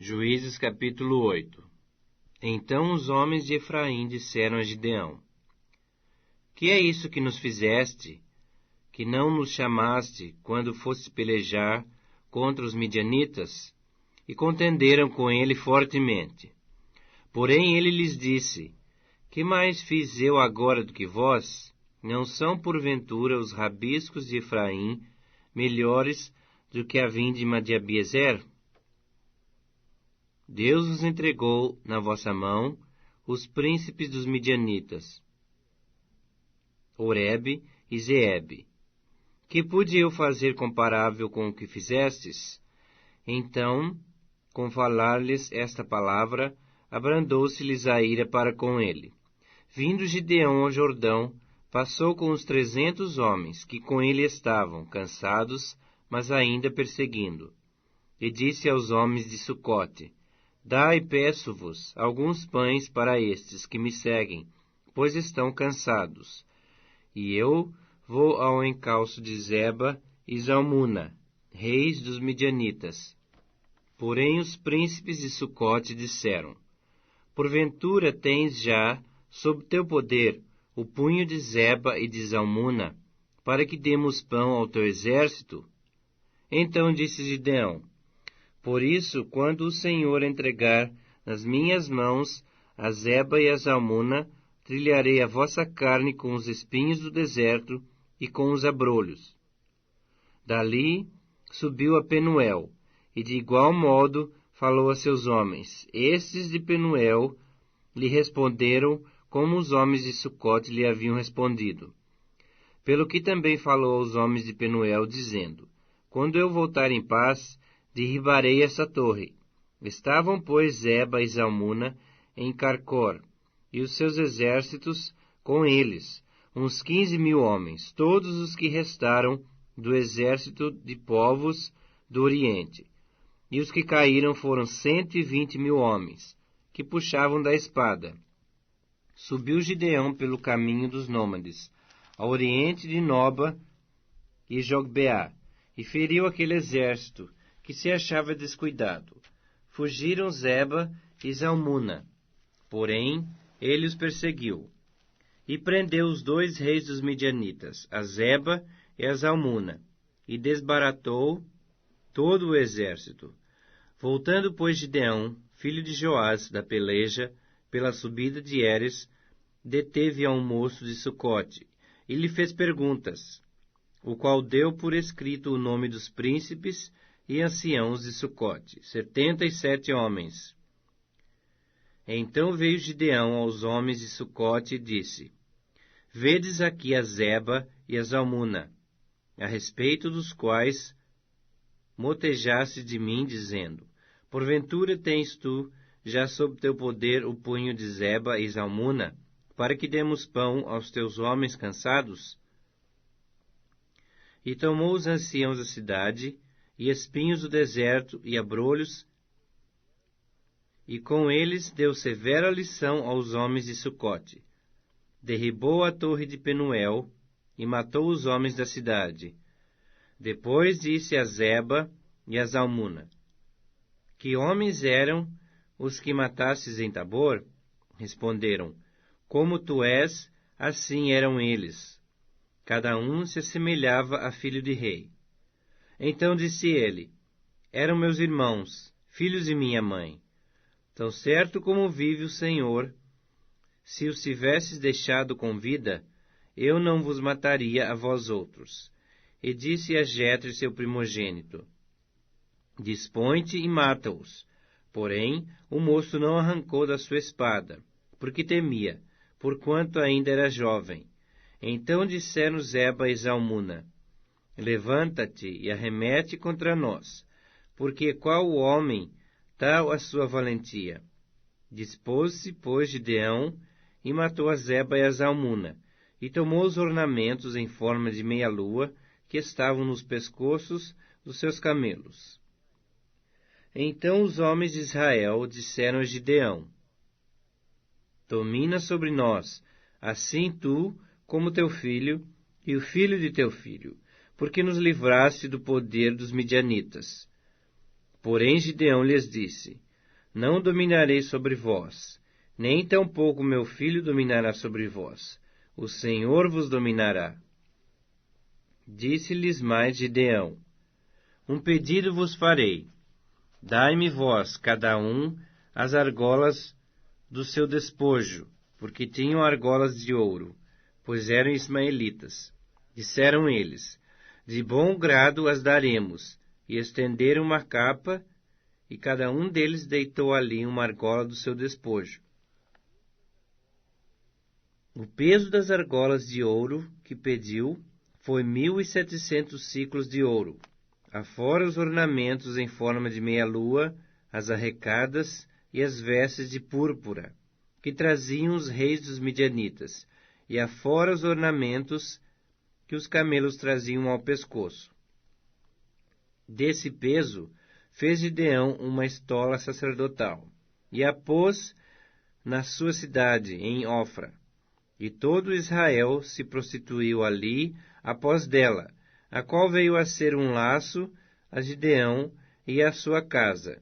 Juízes capítulo 8. Então os homens de Efraim disseram a Gideão: Que é isso que nos fizeste, que não nos chamaste quando foste pelejar contra os midianitas? E contenderam com ele fortemente. Porém ele lhes disse: Que mais fiz eu agora do que vós? Não são porventura os rabiscos de Efraim melhores do que a vindima de Abiezer? Deus os entregou na vossa mão, os príncipes dos midianitas, Oreb e Zeebe. Que pude eu fazer comparável com o que fizestes? Então, com falar-lhes esta palavra, abrandou-se-lhes a ira para com ele. Vindo Gideão ao Jordão, passou com os 300 homens que com ele estavam, cansados, mas ainda perseguindo. E disse aos homens de Sucote: Dai, peço-vos, alguns pães para estes que me seguem, pois estão cansados. E eu vou ao encalço de Zeba e Zalmuna, reis dos midianitas. Porém os príncipes de Sucote disseram: Porventura tens já, sob teu poder, o punho de Zeba e de Zalmuna, para que demos pão ao teu exército? Então disse Gideão: Por isso, quando o Senhor entregar nas minhas mãos a Zeba e a Zalmuna, trilharei a vossa carne com os espinhos do deserto e com os abrolhos. Dali subiu a Penuel, e de igual modo falou a seus homens. Estes de Penuel lhe responderam como os homens de Sucote lhe haviam respondido. Pelo que também falou aos homens de Penuel, dizendo: Quando eu voltar em paz, derribarei essa torre. Estavam, pois, Zeba e Zalmuna em Carcor, e os seus exércitos com eles, uns 15.000 homens, todos os que restaram do exército de povos do Oriente. E os que caíram foram 120.000 homens, que puxavam da espada. Subiu Gideão pelo caminho dos nômades, ao oriente de Noba e Jogbeá, e feriu aquele exército, que se achava descuidado. Fugiram Zeba e Zalmuna, porém ele os perseguiu, e prendeu os 2 reis dos midianitas, a Zeba e a Zalmuna, e desbaratou todo o exército. Voltando, pois, Gideão, filho de Joás, da peleja, pela subida de Heres, deteve a um moço de Sucote, e lhe fez perguntas, o qual deu por escrito o nome dos príncipes e anciãos de Sucote, 77 homens. Então veio Gideão aos homens de Sucote e disse: Vedes aqui a Zeba e a Zalmuna, a respeito dos quais motejaste de mim, dizendo: Porventura tens tu já sob teu poder o punho de Zeba e Zalmuna, para que demos pão aos teus homens cansados? E tomou os anciãos da cidade, e espinhos do deserto, e abrolhos, e com eles deu severa lição aos homens de Sucote. Derribou a torre de Penuel, e matou os homens da cidade. Depois disse a Zeba e a Zalmuna: Que homens eram os que matastes em Tabor? Responderam: Como tu és, assim eram eles. Cada um se assemelhava a filho de rei. Então disse ele: Eram meus irmãos, filhos de minha mãe. Tão certo como vive o Senhor, se os tivesses deixado com vida, eu não vos mataria a vós outros. E disse a Jetre, seu primogênito: Dispõe-te e mata-os. Porém, o moço não arrancou da sua espada, porque temia, porquanto ainda era jovem. Então disseram Zeba e Zalmuna: Levanta-te e arremete contra nós, porque qual o homem, tal a sua valentia. Dispôs-se, pois, Gideão, e matou a Zeba e a Zalmuna, e tomou os ornamentos em forma de meia-lua que estavam nos pescoços dos seus camelos. Então os homens de Israel disseram a Gideão: Domina sobre nós, assim tu, como teu filho, e o filho de teu filho, porque nos livraste do poder dos midianitas. Porém Gideão lhes disse: não dominarei sobre vós, nem tampouco meu filho dominará sobre vós. O Senhor vos dominará. Disse-lhes mais Gideão: Um pedido vos farei. Dai-me vós, cada um, as argolas do seu despojo, porque tinham argolas de ouro, pois eram ismaelitas. Disseram eles: De bom grado as daremos. E estenderam uma capa, e cada um deles deitou ali uma argola do seu despojo. O peso das argolas de ouro que pediu foi 1.700 siclos de ouro, afora os ornamentos em forma de meia-lua, as arrecadas e as vestes de púrpura, que traziam os reis dos midianitas, e afora os ornamentos que os camelos traziam ao pescoço. Desse peso, fez Gideão uma estola sacerdotal, e a pôs na sua cidade, em Ofra. E todo Israel se prostituiu ali após dela, a qual veio a ser um laço a Gideão e a sua casa.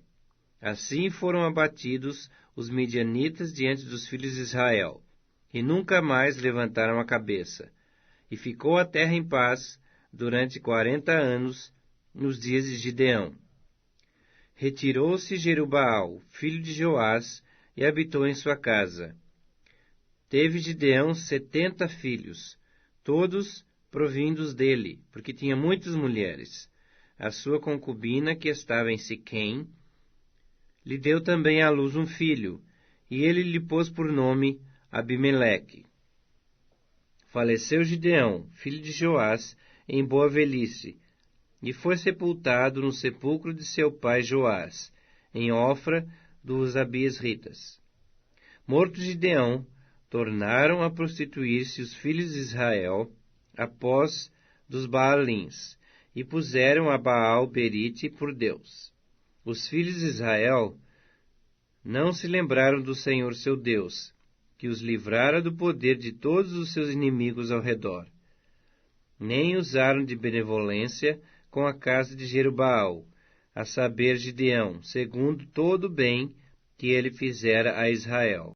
Assim foram abatidos os midianitas diante dos filhos de Israel, e nunca mais levantaram a cabeça. E ficou a terra em paz durante 40 anos, nos dias de Gideão. Retirou-se Jerubaal, filho de Joás, e habitou em sua casa. Teve Gideão 70 filhos, todos provindos dele, porque tinha muitas mulheres. A sua concubina, que estava em Siquém, lhe deu também à luz um filho, e ele lhe pôs por nome Abimeleque. Faleceu Gideão, filho de Joás, em boa velhice, e foi sepultado no sepulcro de seu pai Joás, em Ofra dos Abiesritas. Morto Gideão, tornaram a prostituir-se os filhos de Israel após dos Baalins, e puseram a Baal-Berite por Deus. Os filhos de Israel não se lembraram do Senhor seu Deus, que os livrara do poder de todos os seus inimigos ao redor. Nem usaram de benevolência com a casa de Jerubaal, a saber Gideão, segundo todo o bem que ele fizera a Israel.